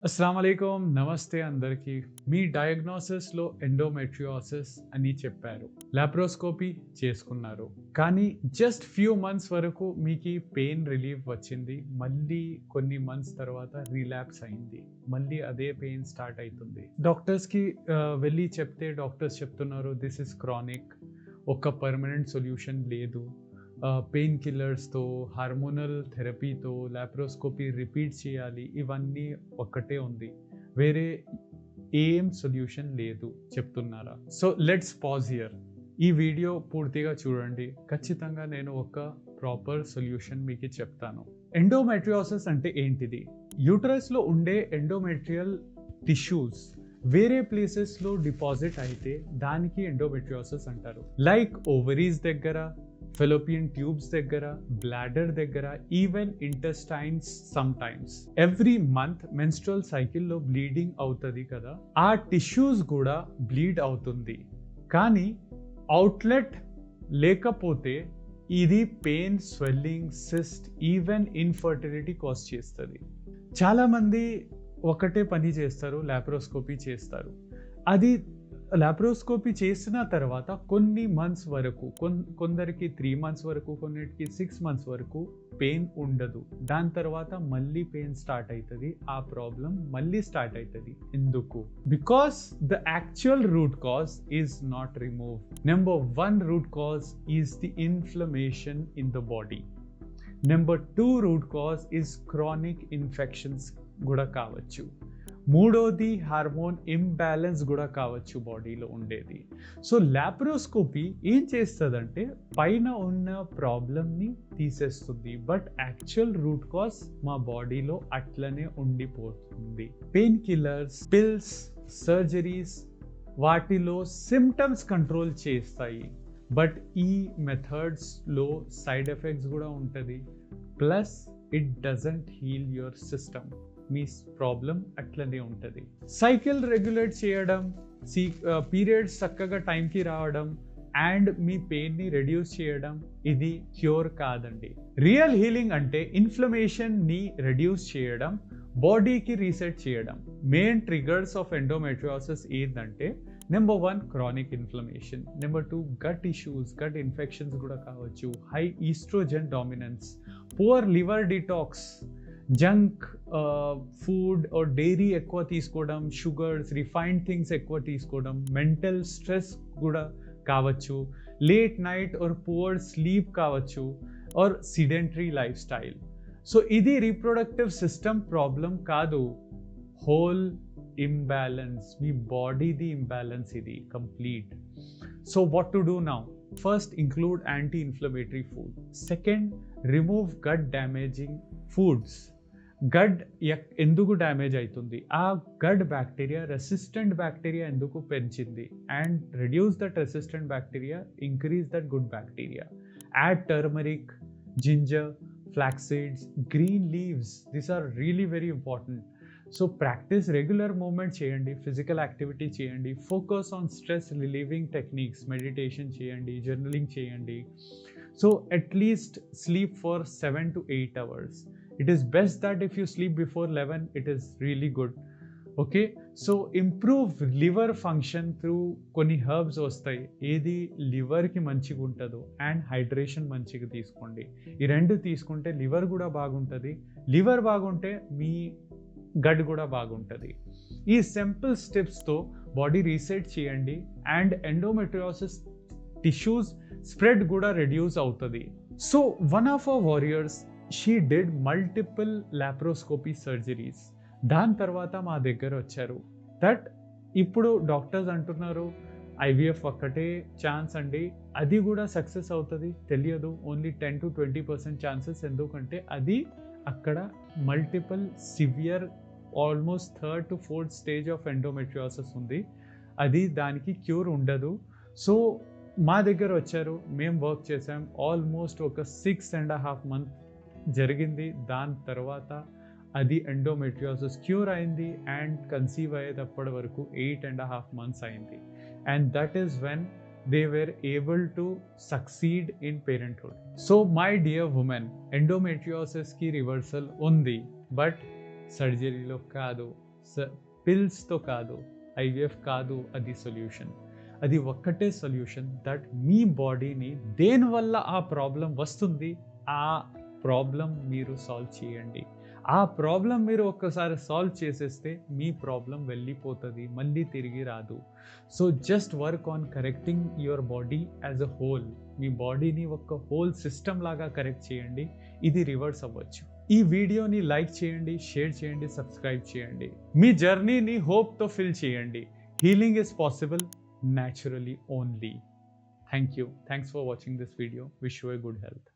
అస్సలాముఅలైకుం నమస్తే అందరికీ మీ డయాగ్నోసిస్లో ఎండోమెట్రియోసిస్ అని చెప్పారు. లాప్రోస్కోపీ చేసుకున్నారు. కానీ జస్ట్ ఫ్యూ మంత్స్ వరకు మీకు పెయిన్ రిలీఫ్ వచ్చింది. మళ్ళీ కొన్ని మంత్స్ తర్వాత రిలాప్స్ అయింది. మళ్ళీ అదే పెయిన్ స్టార్ట్ అవుతుంది. డాక్టర్స్కి వెళ్ళి చెప్తే డాక్టర్స్ చెప్తున్నారు దిస్ ఇస్ క్రానిక్, ఒక పర్మనెంట్ సొల్యూషన్ లేదు. పెయిన్ కిల్లర్స్తో, హార్మోనల్ థెరపీతో, లాప్రోస్కోపీ రిపీట్ చేయాలి. ఇవన్నీ ఒక్కటే ఉంది. వేరే ఏం సొల్యూషన్ లేదు చెప్తున్నారా? So let's pause here. ఈ వీడియో పూర్తిగా చూడండి. ఖచ్చితంగా నేను ఒక ప్రాపర్ సొల్యూషన్ మీకు చెప్తాను. ఎండోమెట్రియోసిస్ అంటే ఏంటిది? యూటరస్లో ఉండే ఎండోమెట్రియల్ టిష్యూస్ వేరే ప్లేసెస్లో డిపాజిట్ అయితే దానికి ఎండోమెట్రియోసిస్ అంటారు. లైక్ ఓవరీస్ దగ్గర, ఫెలోపియన్ ట్యూబ్స్ దగ్గర, బ్లాడర్ దగ్గర, even intestines sometimes. Every month menstrual సైకిల్లో బ్లీడింగ్ అవుతుంది కదా, ఆ టిష్యూస్ కూడా బ్లీడ్ అవుతుంది. కానీ అవుట్లెట్ లేకపోతే ఇది pain, swelling, cyst, even infertility cause చేస్తుంది. చాలామంది ఒకటే పని చేస్తారు, లాప్రోస్కోపీ చేస్తారు. అది లాప్రోస్కోపీ చేసిన తర్వాత కొన్ని మంత్స్ వరకు, కొందరికి 3 మంత్స్ వరకు, కొన్నిటికి 6 మంత్స్ వరకు పెయిన్ ఉండదు. దాని తర్వాత మళ్ళీ పెయిన్ స్టార్ట్ అవుతుంది. ఆ ప్రాబ్లం మళ్ళీ స్టార్ట్ అవుతుంది. ఎందుకు? Because the actual root cause is not remove. Number 1 root cause is the inflammation in the body. Number 2 root cause is chronic infections కూడా కావచ్చు. మూడోది హార్మోన్ ఇంబ్యాలెన్స్ కూడా కావచ్చు బాడీలో ఉండేది. సో లాప్రోస్కోపీ ఏం చేస్తుందంటే పైన ఉన్న ప్రాబ్లమ్ని తీసేస్తుంది, బట్ యాక్చువల్ రూట్ కాజ్ మా బాడీలో అట్లనే ఉండిపోతుంది. పెయిన్ కిల్లర్స్, పిల్స్, సర్జరీస్ వాటిలో సిమ్టమ్స్ కంట్రోల్ చేస్తాయి, బట్ ఈ మెథడ్స్లో సైడ్ ఎఫెక్ట్స్ కూడా ఉంటుంది. Plus it doesn't heal your system. మీ ప్రాబ్లం అట్లనే ఉంటుంది. సైకిల్ రెగ్యులేట్ చేయడం, పీరియడ్స్ చక్కగా టైంకి రావడం అండ్ మీ పెయిన్ని రెడ్యూస్ చేయడం ఇది క్యూర్ కాదండి. రియల్ హీలింగ్ అంటే ఇన్ఫ్లమేషన్ని రెడ్యూస్ చేయడం, బాడీకి రీసెట్ చేయడం. మెయిన్ ట్రిగర్స్ ఆఫ్ ఎండోమెట్రియోసిస్ ఏంటంటే number 1 chronic inflammation, number 2 gut issues, gut infections కూడా కావచ్చు, high oestrogen dominance, poor liver detox, junk food or dairy ఎక్కువ తీసుకోవడం, షుగర్స్, రిఫైన్డ్ థింగ్స్ ఎక్కువ తీసుకోవడం, మెంటల్ స్ట్రెస్ కూడా కావచ్చు, late night or poor sleep కావచ్చు, or sedentary life style. So ఇది రీప్రొడక్టివ్ సిస్టమ్ ప్రాబ్లం కాదు, హోల్ ఇంబ్యాలెన్స్, మీ బాడీది ఇంబ్యాలెన్స్ ఇది complete. So what to do now? First, include anti-inflammatory food. Second, remove gut damaging foods. Gut ఎందుకు damage అవుతుంది? ఆ గడ్ bacteria resistant bacteria ఎందుకు పెంచింది? And reduce that resistant bacteria, increase that good bacteria. Add turmeric, ginger, flax seeds, green leaves. These are really very important. So practice, regular movement చేయండి, physical activity చేయండి, focus on stress relieving techniques, meditation చేయండి, journaling చేయండి. So at least sleep for 7 to 8 hours. It is best that if you sleep before 11, it is really good. Okay, so improve liver function through కొన్ని herbs వస్తాయి. ఏది లివర్కి మంచిగా ఉంటుందో and hydration మంచిగా తీసుకోండి. ఈ రెండు తీసుకుంటే లివర్ కూడా బాగుంటుంది. లివర్ బాగుంటే మీ గడ్ కూడా బాగుంటుంది. ఈ సింపుల్ స్టెప్స్తో బాడీ రీసెట్ చేయండి అండ్ ఎండోమెట్రియోసిస్ టిష్యూస్ స్ప్రెడ్ కూడా రెడ్యూస్ అవుతుంది. So one of our warriors, she did multiple laparoscopy surgeries. దాని తర్వాత మా దగ్గర వచ్చారు. దట్ ఇప్పుడు డాక్టర్స్ అంటున్నారు ఐవీఎఫ్ ఒక్కటే ఛాన్స్ అండి, అది కూడా సక్సెస్ అవుతుంది తెలియదు, ఓన్లీ 10 to 20% ఛాన్సెస్. ఎందుకంటే అది అక్కడ multiple severe, almost 3rd to 4th stage of endometriosis ఉంది. అది దానికి క్యూర్ ఉండదు. సో మా దగ్గర వచ్చారు, మేము వర్క్ చేసాం. ఆల్మోస్ట్ ఒక 6.5 months జరిగింది. దాని తర్వాత అది ఎండోమెట్రియోసిస్ క్యూర్ అయింది అండ్ కన్సీవ్ అయ్యేటప్పటి వరకు 8.5 months అయింది. And that is when they were able to succeed in parenthood. So my dear woman, endometriosis ki reversal undi, but సర్జరీలో కాదు, పిల్స్తో కాదు, ఐవీఎఫ్ కాదు అది సొల్యూషన్. అది ఒక్కటే సొల్యూషన్, దట్ మీ బాడీని దేనివల్ల ఆ ప్రాబ్లం వస్తుంది ఆ ప్రాబ్లం మీరు సాల్వ్ చేయండి. ఆ ప్రాబ్లం మీరు ఒక్కసారి సాల్వ్ చేసేస్తే మీ ప్రాబ్లం వెళ్ళిపోతుంది, మళ్ళీ తిరిగి రాదు. So just work on correcting your body as a whole. మీ బాడీని ఒక హోల్ సిస్టమ్ లాగా కరెక్ట్ చేయండి, ఇది రివర్స్ అవ్వచ్చు. ఈ వీడియోని లైక్ చేయండి, షేర్ చేయండి, సబ్స్క్రైబ్ చేయండి. మీ జర్నీని హోప్తో ఫిల్ చేయండి. Healing is possible naturally only. Thank you. Thanks for watching this video. Wish you a good health.